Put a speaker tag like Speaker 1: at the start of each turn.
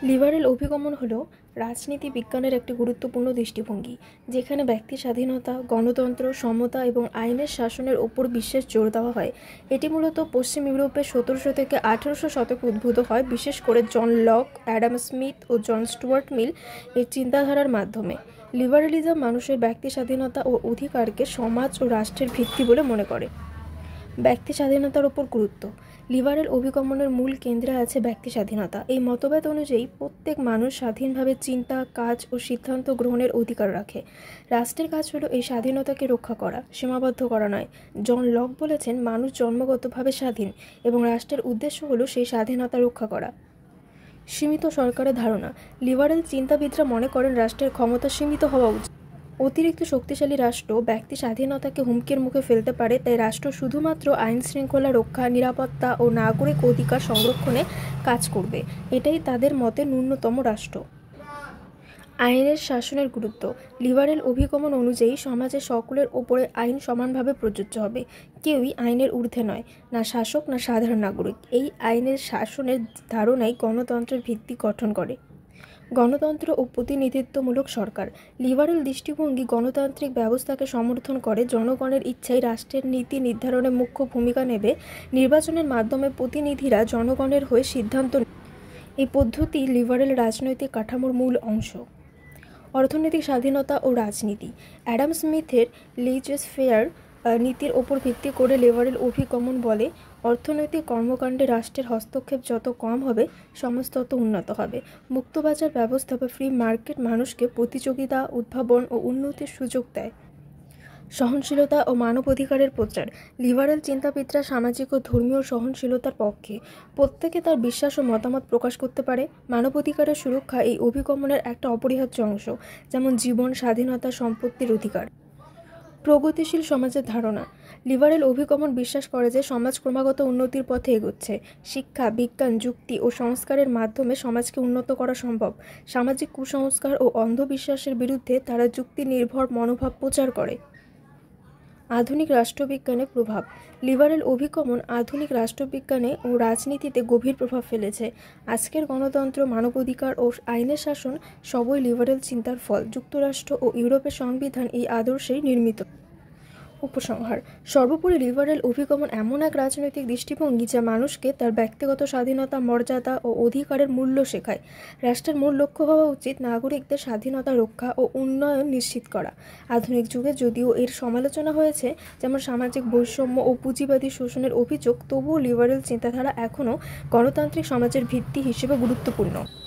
Speaker 1: Liberal অভিগমন হলো রাজনীতি বিজ্ঞানের একটি গুরুত্বপূর্ণ দৃষ্টিভঙ্গি, যেখানে ব্যক্তি স্বাধীনতা, গণতন্ত্র, সমতা এবং আইনের শাসনের ওপর বিশেষ জোর দেওয়া হয়। এটি মূলত পশ্চিম ইউরোপে 1700 থেকে 1800 শতকে উদ্ভূত হয়, বিশেষ করে জন লক, অ্যাডাম স্মিথ ও জন স্টুয়ার্ট মিল এর চিন্তাধারার মাধ্যমে। লিবারেলিজম মানুষের ব্যক্তি স্বাধীনতা ও অধিকারকে সমাজ ও রাষ্ট্রের ভিত্তি বলে মনে করে। ব্যক্তি স্বাধীনতার ওপর গুরুত্ব। লিবারেল অভিগমনের মূল কেন্দ্রে আছে ব্যক্তি স্বাধীনতা। এই মতবাদ অনুযায়ী প্রত্যেক মানুষ স্বাধীনভাবে চিন্তা, কাজ ও সিদ্ধান্ত গ্রহণের অধিকার রাখে। রাষ্ট্রের কাজ হলো এই স্বাধীনতাকে রক্ষা করা, সীমাবদ্ধ করা নয়। জন লক বলেছেন, মানুষ জন্মগতভাবে স্বাধীন এবং রাষ্ট্রের উদ্দেশ্য হলো সেই স্বাধীনতা রক্ষা করা। সীমিত সরকারের ধারণা। লিবারেল চিন্তাবিদরা মনে করেন রাষ্ট্রের ক্ষমতা সীমিত হওয়া উচিত। অতিরিক্ত শক্তিশালী রাষ্ট্র ব্যক্তি স্বাধীনতাকে হুমকির মুখে ফেলতে পারে, তাই রাষ্ট্র শুধুমাত্র আইন শৃঙ্খলা রক্ষা, নিরাপত্তা ও নাগরিক অধিকার সংরক্ষণে কাজ করবে। এটাই তাদের মতে ন্যূনতম রাষ্ট্র। আইনের শাসনের গুরুত্ব। লিবারেল অভিগমন অনুযায়ী সমাজের সকলের ওপরে আইন সমানভাবে প্রযোজ্য হবে। কেউই আইনের ঊর্ধ্বে নয়, না শাসক না সাধারণ নাগরিক। এই আইনের শাসনের ধারণাই গণতন্ত্রের ভিত্তি গঠন করে। গণতন্ত্র ও প্রতিনিধিত্বমূলক সরকার। লিবারেল দৃষ্টিভঙ্গি গণতান্ত্রিক ব্যবস্থাকে সমর্থন করে। জনগণের ইচ্ছাই রাষ্ট্রের নীতি নির্ধারণে মুখ্য ভূমিকা নেবে। নির্বাচনের মাধ্যমে প্রতিনিধিরা জনগণের হয়ে সিদ্ধান্ত নেবে। এই পদ্ধতি লিবারেল রাজনৈতিক কাঠামোর মূল অংশ। অর্থনৈতিক স্বাধীনতা ও রাজনীতি। অ্যাডাম স্মিথের লেইজেস-ফেয়ার নীতির ওপর ভিত্তি করে লিবারেল অভিগমন বলে, অর্থনৈতিক কর্মকাণ্ডে রাষ্ট্রের হস্তক্ষেপ যত কম হবে, সমাজ তত উন্নত হবে। মুক্তবাজার ব্যবস্থা বা ফ্রি মার্কেট মানুষকে প্রতিযোগিতা, উদ্ভাবন ও উন্নতির সুযোগ দেয়। সহনশীলতা ও মানবাধিকারের প্রচার। লিবারেল চিন্তাবিদরা সামাজিক ও ধর্মীয় সহনশীলতার পক্ষে। প্রত্যেকে তার বিশ্বাস ও মতামত প্রকাশ করতে পারে। মানবাধিকারের সুরক্ষা এই অভিগমনের একটা অপরিহার্য অংশ, যেমন জীবন, স্বাধীনতা, সম্পত্তির অধিকার। প্রগতিশীল সমাজের ধারণা। লিবারেল অভিগমন বিশ্বাস করে যে সমাজ ক্রমাগত উন্নতির পথে এগোচ্ছে। শিক্ষা, বিজ্ঞান, যুক্তি ও সংস্কারের মাধ্যমে সমাজকে উন্নত করা সম্ভব। সামাজিক কুসংস্কার ও অন্ধবিশ্বাসের বিরুদ্ধে তারা যুক্তি নির্ভর মনোভাব প্রচার করে। আধুনিক রাষ্ট্রবিজ্ঞানের প্রভাব। লিবারেল অভিগমন আধুনিক রাষ্ট্রবিজ্ঞানে ও রাজনীতিতে গভীর প্রভাব ফেলেছে। আজকের গণতন্ত্র, মানবাধিকার ও আইনের শাসন সবই লিবারেল চিন্তার ফল। যুক্তরাষ্ট্র ও ইউরোপের সংবিধান এই আদর্শেই নির্মিত। উপসংহার। সর্বোপরি লিবারেল অভিগমন এমন এক রাজনৈতিক দৃষ্টিভঙ্গি যা মানুষকে তার ব্যক্তিগত স্বাধীনতা, মর্যাদা ও অধিকারের মূল্য শেখায়। রাষ্ট্রের মূল লক্ষ্য হওয়া উচিত নাগরিকদের স্বাধীনতা রক্ষা ও উন্নয়ন নিশ্চিত করা। আধুনিক যুগে যদিও এর সমালোচনা হয়েছে, যেমন সামাজিক বৈষম্য ও পুঁজিবাদী শোষণের অভিযোগ, তবুও লিবারেল চিন্তাধারা এখনও গণতান্ত্রিক সমাজের ভিত্তি হিসেবে গুরুত্বপূর্ণ।